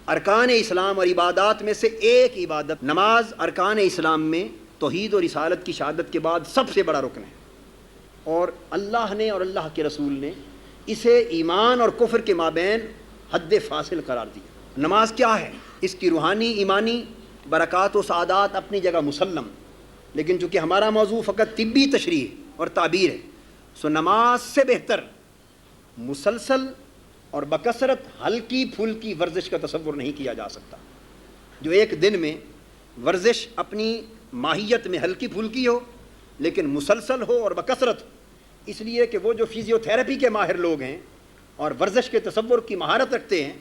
ارکان اسلام اور عبادات میں سے ایک عبادت نماز ارکان اسلام میں توحید اور رسالت کی شہادت کے بعد سب سے بڑا رکن ہے، اور اللہ نے اور اللہ کے رسول نے اسے ایمان اور کفر کے مابین حد فاصل قرار دیا۔ نماز کیا ہے؟ اس کی روحانی ایمانی برکات و سعادات اپنی جگہ مسلم، لیکن چونکہ ہمارا موضوع فقط طبی تشریح اور تعبیر ہے، سو نماز سے بہتر مسلسل اور بکثرت ہلکی پھلکی ورزش کا تصور نہیں کیا جا سکتا۔ جو ایک دن میں ورزش اپنی ماہیت میں ہلکی پھلکی ہو لیکن مسلسل ہو اور بکثرت ہو، اس لیے کہ وہ جو فزیو تھراپی کے ماہر لوگ ہیں اور ورزش کے تصور کی مہارت رکھتے ہیں،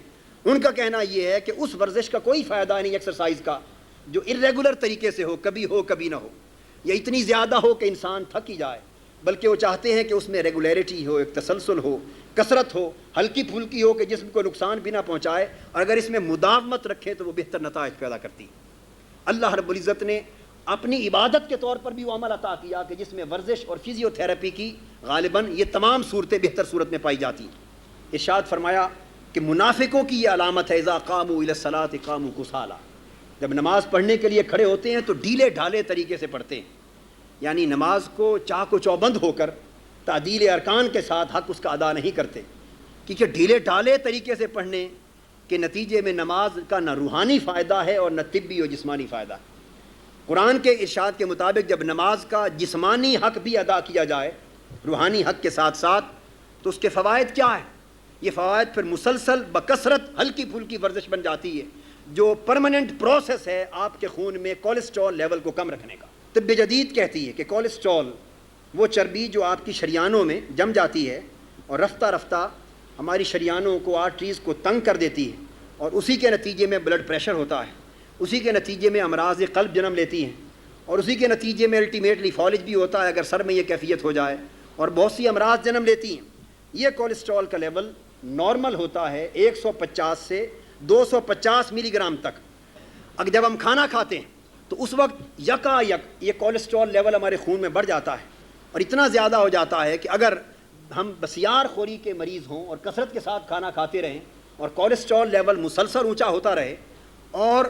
ان کا کہنا یہ ہے کہ اس ورزش کا کوئی فائدہ نہیں ایکسرسائز کا جو ارریگولر طریقے سے ہو کبھی نہ ہو، یا اتنی زیادہ ہو کہ انسان تھک ہی جائے، بلکہ وہ چاہتے ہیں کہ اس میں ریگولیرٹی ہو، ایک تسلسل ہو، کثرت ہو، ہلکی پھلکی ہو کہ جسم کو نقصان بھی نہ پہنچائے، اور اگر اس میں مداومت رکھے تو وہ بہتر نتائج پیدا کرتی ہے۔ اللہ رب العزت نے اپنی عبادت کے طور پر بھی وہ عمل عطا کیا کہ جس میں ورزش اور فزیو تھراپی کی غالباً یہ تمام صورتیں بہتر صورت میں پائی جاتی ہیں۔ ارشاد فرمایا کہ منافقوں کی یہ علامت ہے اذا قاموا الی الصلاۃ قاموا کسالی، جب نماز پڑھنے کے لیے کھڑے ہوتے ہیں تو ڈھیلے ڈھالے طریقے سے پڑھتے ہیں، یعنی نماز کو چاق و چوبند ہو کر تعدیل ارکان کے ساتھ حق اس کا ادا نہیں کرتے، کیونکہ ڈھیلے ڈھالے طریقے سے پڑھنے کے نتیجے میں نماز کا نہ روحانی فائدہ ہے اور نہ طبی و جسمانی فائدہ ہے۔ قرآن کے ارشاد کے مطابق جب نماز کا جسمانی حق بھی ادا کیا جائے روحانی حق کے ساتھ ساتھ تو اس کے فوائد کیا ہیں؟ یہ فوائد پھر مسلسل بکثرت ہلکی پھلکی ورزش بن جاتی ہے جو پرماننٹ پروسیس ہے آپ کے خون میں کولیسٹرول لیول کو کم رکھنے کا۔ طب جدید کہتی ہے کہ کولیسٹرول وہ چربی جو آپ کی شریانوں میں جم جاتی ہے اور رفتہ رفتہ ہماری شریانوں کو آرٹریز کو تنگ کر دیتی ہے، اور اسی کے نتیجے میں بلڈ پریشر ہوتا ہے، اسی کے نتیجے میں امراض قلب جنم لیتی ہیں، اور اسی کے نتیجے میں الٹیمیٹلی فالج بھی ہوتا ہے اگر سر میں یہ کیفیت ہو جائے، اور بہت سی امراض جنم لیتی ہیں۔ یہ کولیسٹرول کا لیول نارمل ہوتا ہے 150 سے 250 ملی گرام تک۔ اگر جب ہم کھانا کھاتے ہیں تو اس وقت یکا یک یہ کولیسٹرول لیول ہمارے خون میں بڑھ جاتا ہے، اور اتنا زیادہ ہو جاتا ہے کہ اگر ہم بسیار خوری کے مریض ہوں اور کثرت کے ساتھ کھانا کھاتے رہیں اور کولیسٹرول لیول مسلسل اونچا ہوتا رہے اور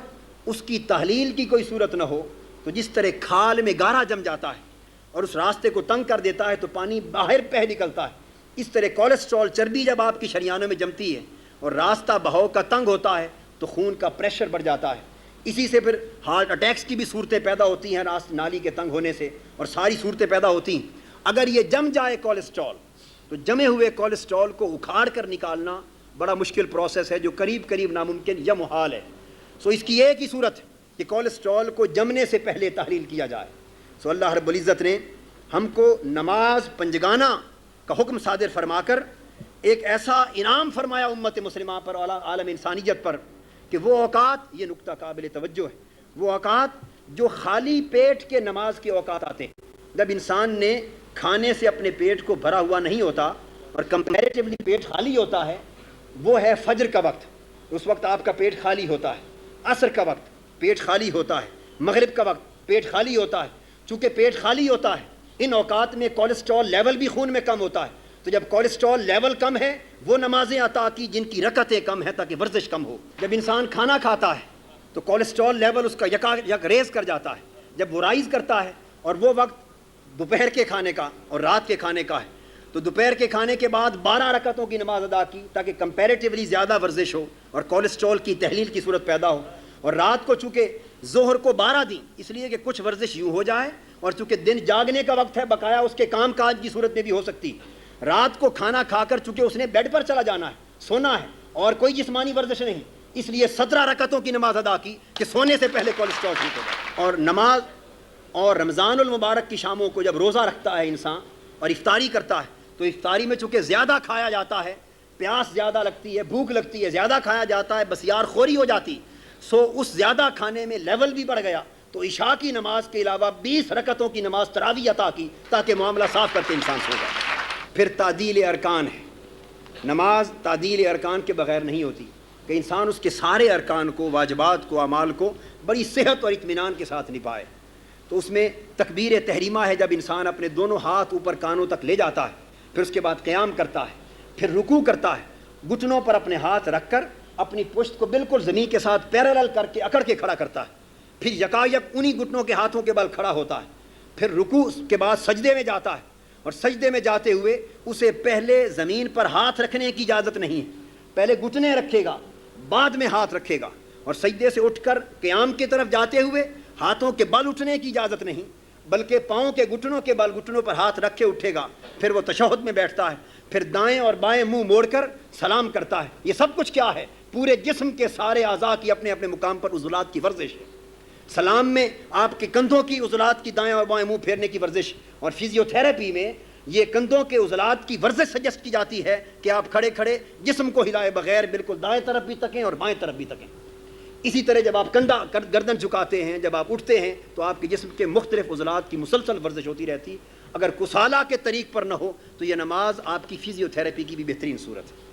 اس کی تحلیل کی کوئی صورت نہ ہو، تو جس طرح کھال میں گارا جم جاتا ہے اور اس راستے کو تنگ کر دیتا ہے تو پانی باہر بہہ نکلتا ہے، اس طرح کولیسٹرول چربی جب آپ کی شریانوں میں جمتی ہے اور راستہ بہاؤ کا تنگ ہوتا ہے تو خون کا پریشر بڑھ جاتا ہے، اسی سے پھر ہارٹ اٹیکس کی بھی صورتیں پیدا ہوتی ہیں راست نالی کے تنگ ہونے سے، اور ساری صورتیں پیدا ہوتی ہیں۔ اگر یہ جم جائے کولیسٹرول تو جمے ہوئے کولیسٹرول کو اکھاڑ کر نکالنا بڑا مشکل پروسیس ہے جو قریب ناممکن یا محال ہے۔ سو اس کی ایک ہی صورت ہے کہ کولیسٹرول کو جمنے سے پہلے تحلیل کیا جائے۔ سو اللہ رب العزت نے ہم کو نماز پنجگانہ کا حکم صادر فرما کر ایک ایسا انعام فرمایا امت مسلمہ پر اور عالم انسانیت پر کہ وہ اوقات، یہ نقطہ قابل توجہ ہے، وہ اوقات جو خالی پیٹ کے نماز کے اوقات آتے ہیں، جب انسان نے کھانے سے اپنے پیٹ کو بھرا ہوا نہیں ہوتا اور کمپیریٹیولی پیٹ خالی ہوتا ہے، وہ ہے فجر کا وقت، اس وقت آپ کا پیٹ خالی ہوتا ہے، عصر کا وقت پیٹ خالی ہوتا ہے، مغرب کا وقت پیٹ خالی ہوتا ہے۔ چونکہ پیٹ خالی ہوتا ہے ان اوقات میں کولیسٹرول لیول بھی خون میں کم ہوتا ہے، تو جب کولیسٹرول لیول کم ہے وہ نمازیں عطا کی جن کی رکعتیں کم ہیں تاکہ ورزش کم ہو۔ جب انسان کھانا کھاتا ہے تو کولیسٹرول لیول اس کا یک ریز کر جاتا ہے، جب وہ رائز کرتا ہے، اور وہ وقت دوپہر کے کھانے کا اور رات کے کھانے کا ہے، تو دوپہر کے کھانے کے بعد 12 رکعتوں کی نماز ادا کی تاکہ کمپیریٹیولی زیادہ ورزش ہو اور کولیسٹرول کی تحلیل کی صورت پیدا ہو، اور رات کو چونکہ ظہر کو 12 دیں اس لیے کہ کچھ ورزش یوں ہو جائے، اور چونکہ دن جاگنے کا وقت ہے بقایا اس کے کام کاج کی صورت میں بھی ہو سکتی، رات کو کھانا کھا کر چونکہ اس نے بیڈ پر چلا جانا ہے، سونا ہے اور کوئی جسمانی ورزش نہیں، اس لیے 17 رکعتوں کی نماز ادا کی کہ سونے سے پہلے کولیسٹرول ٹھیک ہو جائے۔ اور نماز اور رمضان المبارک کی شاموں کو جب روزہ رکھتا ہے انسان اور افطاری کرتا ہے تو افطاری میں چونکہ زیادہ کھایا جاتا ہے، پیاس زیادہ لگتی ہے، بھوک لگتی ہے، زیادہ کھایا جاتا ہے، بسیار خوری ہو جاتی، سو اس زیادہ کھانے میں لیول بھی بڑھ گیا، تو عشاء کی نماز کے علاوہ 20 رکعتوں کی نماز تراویح عطا کی تاکہ معاملہ صاف کرتے انسان سو جائے۔ پھر تعدیل ارکان ہے، نماز تعدیل ارکان کے بغیر نہیں ہوتی کہ انسان اس کے سارے ارکان کو، واجبات کو، اعمال کو بڑی صحت اور اطمینان کے ساتھ نبھائے۔ تو اس میں تکبیر تحریمہ ہے جب انسان اپنے دونوں ہاتھ اوپر کانوں تک لے جاتا ہے، پھر اس کے بعد قیام کرتا ہے، پھر رکوع کرتا ہے، گھٹنوں پر اپنے ہاتھ رکھ کر اپنی پشت کو بالکل زمین کے ساتھ پیرالل کر کے اکڑ کے کھڑا کرتا ہے، پھر یکایک انہی گھٹنوں کے ہاتھوں کے بل کھڑا ہوتا ہے، پھر رکوع کے بعد سجدے میں جاتا ہے، اور سجدے میں جاتے ہوئے اسے پہلے زمین پر ہاتھ رکھنے کی اجازت نہیں ہے، پہلے گھٹنے رکھے گا بعد میں ہاتھ رکھے گا، اور سجدے سے اٹھ کر قیام کی طرف جاتے ہوئے ہاتھوں کے بل اٹھنے کی اجازت نہیں، بلکہ پاؤں کے گھٹنوں کے بل گھٹنوں پر ہاتھ رکھ کے اٹھے گا، پھر وہ تشہد میں بیٹھتا ہے، پھر دائیں اور بائیں منہ موڑ کر سلام کرتا ہے۔ یہ سب کچھ کیا ہے؟ پورے جسم کے سارے اعضاء کی اپنے اپنے مقام پر عضلات کی ورزش ہے۔ سلام میں آپ کے کندھوں کی عضلات کی دائیں اور بائیں منہ پھیرنے کی ورزش، اور فزیو تھراپی میں یہ کندھوں کے عضلات کی ورزش سجیسٹ کی جاتی ہے کہ آپ کھڑے کھڑے جسم کو ہلائے بغیر بالکل دائیں طرف بھی تکیں اور بائیں طرف بھی تکیں۔ اسی طرح جب آپ کندھا گردن جھکاتے ہیں، جب آپ اٹھتے ہیں، تو آپ کے جسم کے مختلف عضلات کی مسلسل ورزش ہوتی رہتی۔ اگر کسالہ کے طریق پر نہ ہو تو یہ نماز آپ کی فزیو تھراپی کی بھی بہترین صورت ہے۔